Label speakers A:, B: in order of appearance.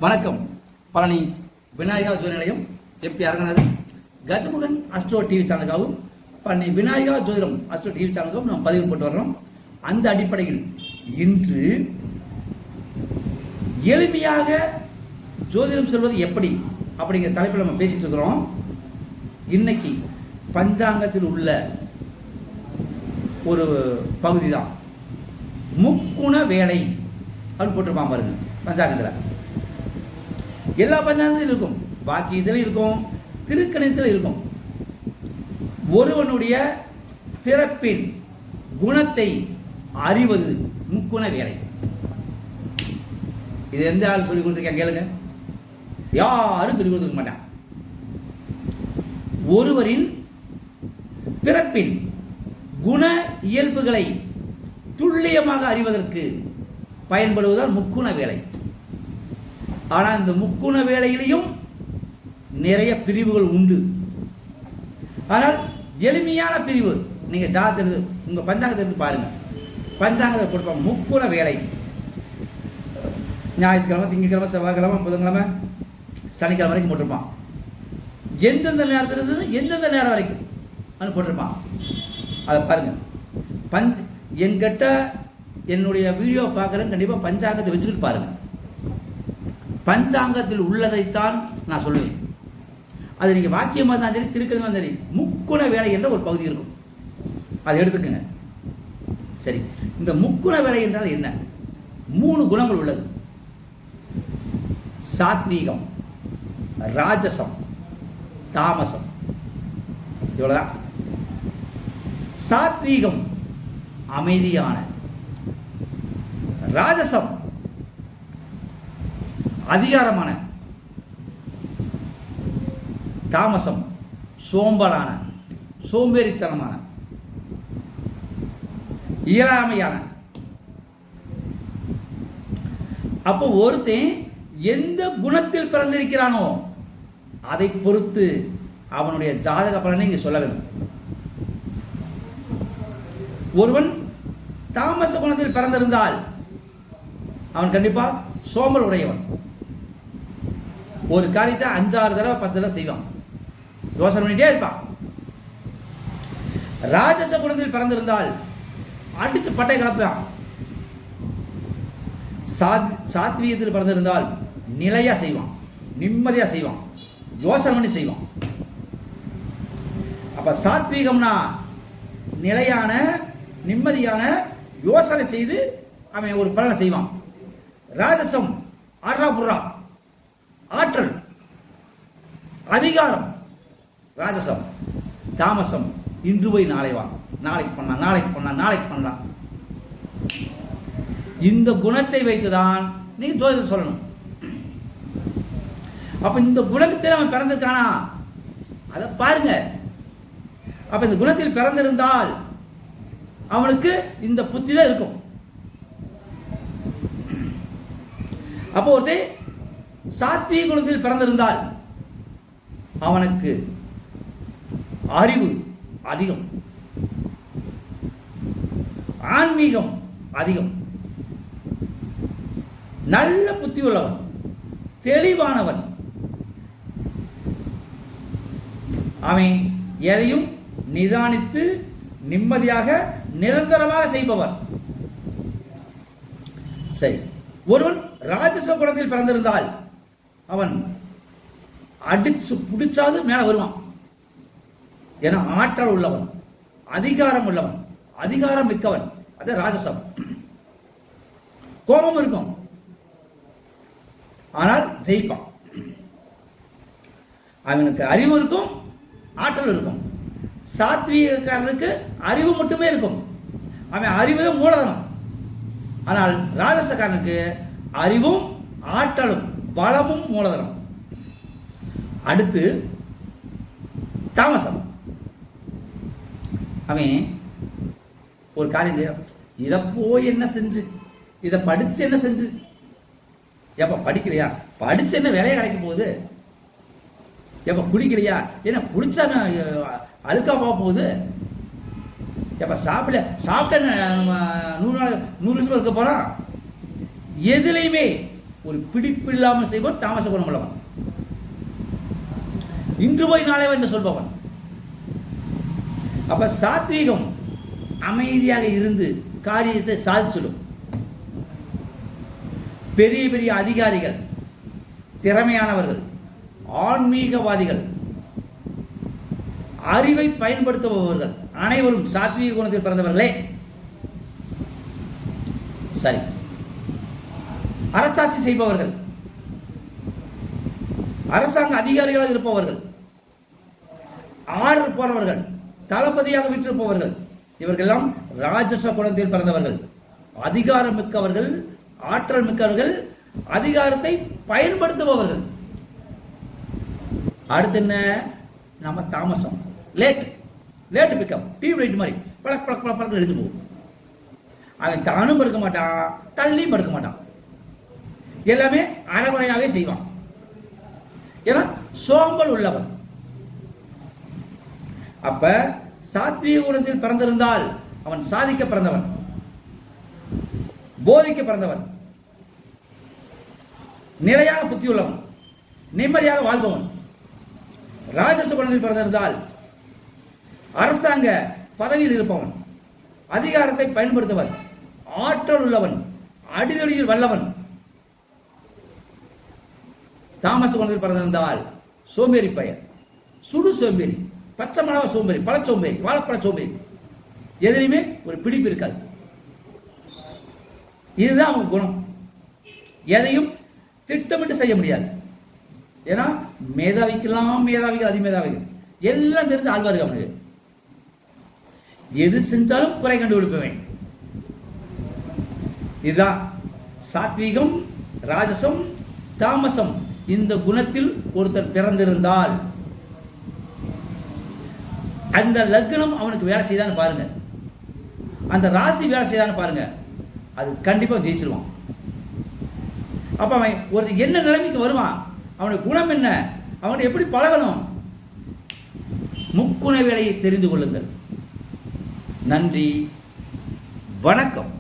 A: வணக்கம். பழனி விநாயகா ஜோதி நிலையம் MP Aranganathan Gajamugan Astro TV சேனலுக்காகவும் பழனி விநாயகா ஜோதிடம் அஸ்ட்ரோ டிவி சேனலுக்காகவும் நம்ம பதிவு போட்டு வர்றோம். அந்த அடிப்படையில் இன்று எளிமையாக ஜோதிடம் சொல்வது எப்படி அப்படிங்கிற தலைப்பில் நம்ம பேசிட்டு இருக்கிறோம். இன்னைக்கு பஞ்சாங்கத்தில் உள்ள ஒரு பகுதி தான் முக்குண வேலை அப்படின்னு போட்டிருப்பான் பாருங்க. பஞ்சாங்கத்தில் எல்லா பஞ்சாங்கத்திலும் இருக்கும், பாக்கி இதில் இருக்கும், திருக்கணிதத்தில் இருக்கும். ஒருவனுடைய பிறப்பின் குணத்தை அறிவது முக்குண வேலை. இது எந்த ஆள் சொல்லிக் கொடுத்துருக்கேன் கேளுங்க. யாரும் சொல்லிக் கொடுத்துக்க மாட்டான். ஒருவரின் பிறப்பின் குண இயல்புகளை துல்லியமாக அறிவதற்கு பயன்படுவதால் முக்குண வேலை. ஆனால் இந்த முக்குண வேலையிலையும் நிறைய பிரிவுகள் உண்டு. ஆனால் எளிமையான பிரிவு நீங்க ஜாதகத்தை உங்க பஞ்சாங்கத்தை எடுத்து பாருங்க. பஞ்சாங்கத்தை கொடுப்பாங்க முக்குண வேலை. ஞாயிற்றுக்கிழமை, திங்கக்கிழமை, செவ்வாய்க்கிழமை, புதன்கிழமை, சனிக்கிழமை வரைக்கும் போட்டிருப்பான். எந்தெந்த நேரத்திலிருந்து எந்தெந்த நேரம் வரைக்கும் அது போட்டிருப்பான். அதை பாருங்க. என்கிட்ட என்னுடைய வீடியோ பார்க்குறேன், கண்டிப்பாக பஞ்சாங்கத்தை வச்சுக்கிட்டு பாருங்க. பஞ்சாங்கத்தில் உள்ளதைத்தான் நான் சொல்லுவேன். அது நீங்கள் வாக்கியமாக இருந்தாலும் சரி, திருக்கணிதமாக இருந்தாலும் சரி, முக்குண வேலை என்ற ஒரு பகுதி இருக்கும். அதை எடுத்துக்கங்க. சரி, இந்த முக்குண வேலை என்றால் என்ன? 3 குணங்கள் உள்ளது. சாத்வீகம், ராஜசம், தாமசம். இவ்வளவுதான். சாத்வீகம் அமைதியான, ராஜசம் அதிகாரமான, தாமசம் சோம்பலான, சோம்பேறித்தனமான, இயலாமையான. அப்போ ஒருத்தன் எந்த குணத்தில் பிறந்திருக்கிறானோ அதை பொறுத்து அவனுடைய ஜாதக பலனை இங்கே சொல்ல வேண்டும். ஒருவன் தாமச குணத்தில் பிறந்திருந்தால் அவன் கண்டிப்பா சோம்பல் உடையவன். ஒரு காரியத்தை 5-6 தடவை 10 தடவை செய்வான், யோசனை பண்ணிட்டே இருப்பான். ராஜச குணத்தில் பிறந்திருந்தால் அடிச்சு பட்டை கலப்பான். சாத்வீகத்தில் பிறந்திருந்தால் நிலையா செய்வான், நிம்மதியா செய்வான், யோசனை பண்ணி செய்வான். அப்ப சாத்வீகம்னா நிலையான, நிம்மதியான, யோசனை செய்து அவன் ஒரு பலனை செய்வான். ராஜசம் ஆற்றா புறா, ஆற்றல், அதிகாரம். ராஜசம். தாமசம் இன்று போய் நாளை வா, நாளைக்கு பண்ணலாம், நாளைக்கு பண்ணலாம், நாளைக்கு பண்ணலாம். இந்த குணத்தை வைத்துதான் நீங்க ஜோதிடம் சொல்லணும். அப்ப இந்த குணத்தில் அவன் பிறந்திருக்கானா அதை பாருங்க. அப்ப இந்த குணத்தில் பிறந்திருந்தால் அவனுக்கு இந்த புத்தி தான் இருக்கும். அப்போ ஒருத்தர் சாத்வீக குணத்தில் பிறந்திருந்தால் அவனுக்கு அறிவு அதிகம், ஆன்மீகம் அதிகம், நல்ல புத்தி உள்ளவன், தெளிவானவன். அவன் எதையும் நிதானித்து நிம்மதியாக நிரந்தரமாக செய்பவன். சரி, ஒருவன் ராஜச குணத்தில் பிறந்திருந்தால் அவன் அடிச்சு பிடிச்சாது மேல வருவான். ஏன்னா ஆற்றல் உள்ளவன், அதிகாரம் உள்ளவன், அதிகாரம் மிக்கவன். அது ராஜசம். கோபம் இருக்கும், ஆனால் ஜெயிப்பான். அவனுக்கு அறிவு இருக்கும், ஆற்றல் இருக்கும். சாத்வீகக்காரனுக்கு அறிவு மட்டுமே இருக்கும், அவன் அறிவு மூலதனம். ஆனால் ராஜசக்காரனுக்கு அறிவும் ஆற்றலும் பலமும் மூலதனம். அடுத்து தாமசம். அவன் ஒரு காரியம் செய்ய, இதை போய் என்ன செஞ்சு, இதை படிச்சு என்ன செஞ்சு, எப்ப படிக்கலையா, படிச்சு என்ன வேலையை கிடைக்க போகுது, எப்ப குடிக்கலையா, என்ன குடிச்சா அழுக்கா போக போகுது, எப்ப சாப்பிட்ட 100 வருஷம் இருக்க போறான். எதுலையுமே ஒரு பிடிப்பு இல்லாமல் செய்வோம் தாமச குணம் உள்ளவன். இன்று போய் நாளே என்று சொல்பவன். அப்ப சாத்வீகம் அமைதியாக இருந்து காரியத்தை சாதிச்சிடும். பெரிய பெரிய அதிகாரிகள், திறமையானவர்கள், ஆன்மீகவாதிகள், அறிவை பயன்படுத்துபவர்கள் அனைவரும் சாத்வீக குணத்தில் பிறந்தவர்களே. சரி, அரசாட்சி செய்பவர்கள், அரசாங்க அதிகாரிகளாக இருப்பவர்கள், ஆர்டர் போறவர்கள், தளபதியாக விட்டிருப்பவர்கள், இவர்களெல்லாம் ராஜச குணத்தில் பிறந்தவர்கள். அதிகாரம் மிக்கவர்கள், ஆற்றல் மிக்கவர்கள், அதிகாரத்தை பயன்படுத்துபவர்கள். அடுத்து என்ன? நம்ம தாமசம், லேட் பிக்கப், டியூப் லைட் மாதிரி பழக்க பழக்க பழக்க எடுத்து போகும். அவன் தானும் படுக்க மாட்டான், தள்ளியும் படுக்க மாட்டான், எல்லாமே அறகுறையாவே செய்வான். ஏன்னா சோம்பல் உள்ளவன். அப்ப சாத்வீக குணத்தில் பிறந்திருந்தால் அவன் சாதிக்க பிறந்தவன், போதிக்க பிறந்தவன், நிலையான புத்தி உள்ளவன், நிம்மதியாக வாழ்பவன். ராஜச குணத்தில் பிறந்திருந்தால் அரசாங்க பதவியில் இருப்பவன், அதிகாரத்தை பயன்படுத்துவன், ஆற்றல் உள்ளவன், அடிதடியில் வல்லவன். தாமச குணத்தில் பிறந்திருந்தால் சோம்பேறி பையன், சுடு சோம்பேறி, பச்சை மிளகா சோம்பேறி, பழ சோம்பேறி, வாழைப்பழ சோம்பேறி, எதிலையுமே ஒரு பிடிப்பு இருக்காது. இதுதான் அவங்க குணம். எதையும் திட்டமிட்டு செய்ய முடியாது. ஏன்னா மேதாவிகள், அதிமேதாவிகள் எல்லாம் தெரிஞ்ச ஆழ்வார்கள் அவனுக்கு. எது செஞ்சாலும் குறை கண்டுபிடிப்பவன். இதுதான் சாத்வீகம், ராஜசம், தாமசம். இந்த குணத்தில் ஒருத்தர் பிறந்திருந்தால் அந்த லக்னம் அவனுக்கு வேலை செய்தான்னு பாருங்க, அந்த ராசி வேலை செய்தான்னு பாருங்க, அது கண்டிப்பா ஜெயிச்சிருவான். அப்ப அவன் ஒருத்தர் என்ன நிலைமைக்கு வருவான், அவனுடைய குணம் என்ன, அவனை எப்படி பழகணும், முக்குண வேலையை தெரிந்து கொள்ளுங்கள். நன்றி, வணக்கம்.